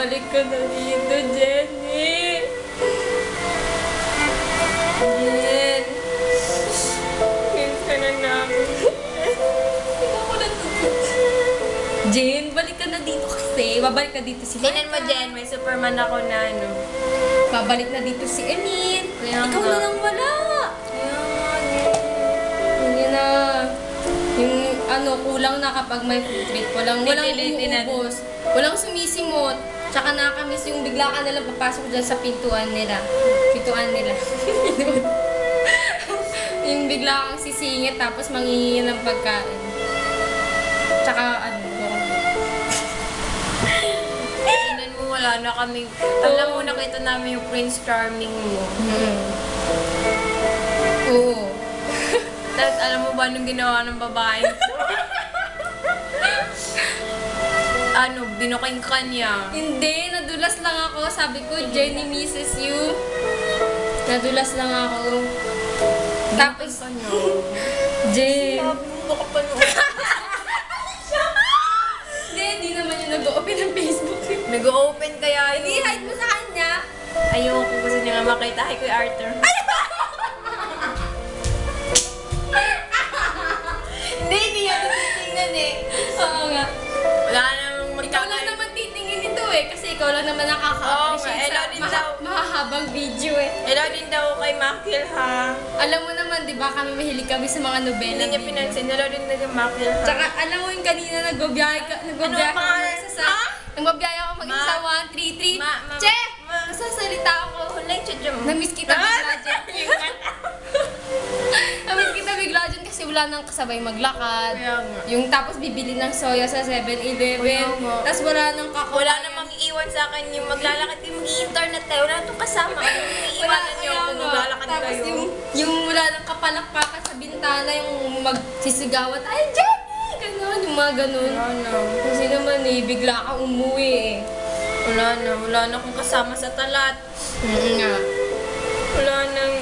balik ka na dito, Jenny. Jen. Miss ka na namin. Jen, balik ka na dito kasi. Babalik na dito si Marta. Tingnan mo, Jen, may Superman ako na ano. Babalik na dito si Emil. Kaya Ikaw nga. na lang wala. Yun na. Yung kulang na kapag may food trip. Walang Pipilitin na. umuubos. Walang sumisimot. Tsaka nakakamiss yung bigla ka nalang papasok dyan sa pintuan nila. Yung bigla kang sisingit tapos manghihingi ng pagkain. Tsaka Tingnan mo, wala na kami. Alam mo, nakita namin yung Prince Charming mo. Oo. Tapos alam mo ba nung ginawa ng babae? Binuking ka niya. Hindi, nadulas lang ako. Sabi ko, Jenny misses you. Nadulas lang ako. Tapos, Jen. Baka pa noon. Hindi naman yung nag-open ng Facebook. Nag-open kaya yun. Hindi, hide mo sa kanya. Ayoko, gusto niya nga makita. Hi, Kuya Arthur. Hindi niya titingnan eh. Oo nga. Wala namang Ikaw lang naman titingin nito eh. Kasi ikaw lang naman nakaka-appreciate hello sa din daw. mahahabang video eh. Hello din daw kay Makil, ha? Alam mo naman, di ba, kami mahilig kami sa mga nobela Hindi niya video. pinansin. Hello din daw kay Makil, ha? Tsaka, alam mo yung kanina nagbabiyahe Ano ang pangalan? Nagbabiyahe ako mag-isa sa 133. Che! Nasasalita ako. Hulay, chadya mo. Namiss kita bigla dyan. Namiss kita bigla dyan kasi wala nang kasabay maglakad. Kaya nga. Yung tapos bibili ng soya sa 7-Eleven. Kaya nga. Tapos wala nang kakawayan. Wala namang iiwan sa akin yung maglalakad kayo, mag-i-internet tayo. Wala nang kasama. Iiwanan niyo ako, maglalakad Tapos kayo. yung wala nang kapalakpakan sa bintana, yung magsisigawan, ay, Jenny! Ganon, yung mga ganon. Wala na. Kasi naman eh, bigla kang umuwi eh. Wala na akong kasama sa talat. Nga. Wala nang...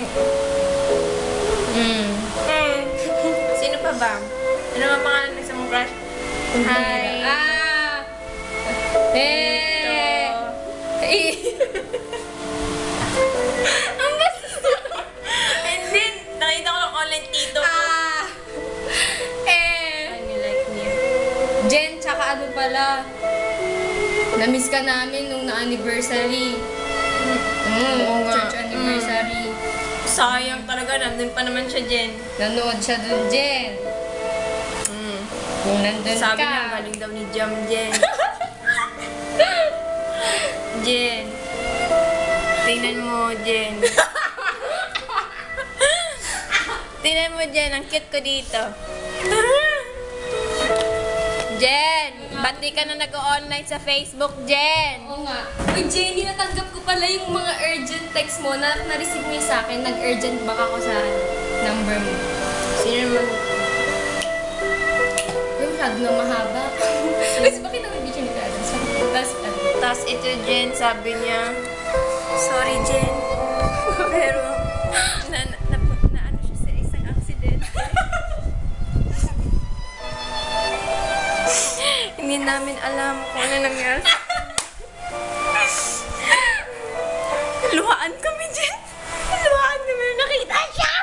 Sino pa ba? Ano nga pangalan ng isang crush? Hi. Eh! Ang basta! And then, nakita ko lang online tito ko. And you like me. Jen, tsaka ano pala, na-miss ka namin nung na-anniversary. Oo nga. Church anniversary. Sayang talaga, nandun pa naman siya, Jen. Nanood siya dun, Jen. Kung nandun Sabi ka. niya, galing daw ni Jam, Jen. Jen. Tingnan mo, Jen. Tingnan mo, Jen. Ang cute ko dito. Jen! Ba't di ka na nag-online sa Facebook, Jen? Oo nga. Uy, Jenny, natanggap ko pala yung mga urgent text mo na na-receive mo yung sa akin. Nag-urgent back ako sa number mo. Sino naman? Uy, masyado na mahaba. Uy, bakit naman video ni Adam? Tapos ito, Jen, sabi niya, sorry, Jen. Pero, na ano siya sa isang accident. Hindi namin alam kung ano nangyari. Luhaan kami, Jen. Luhaan kami nung nakita siya.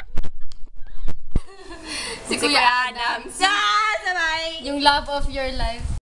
Si Kuya Adam. Sabay! Yung love of your life.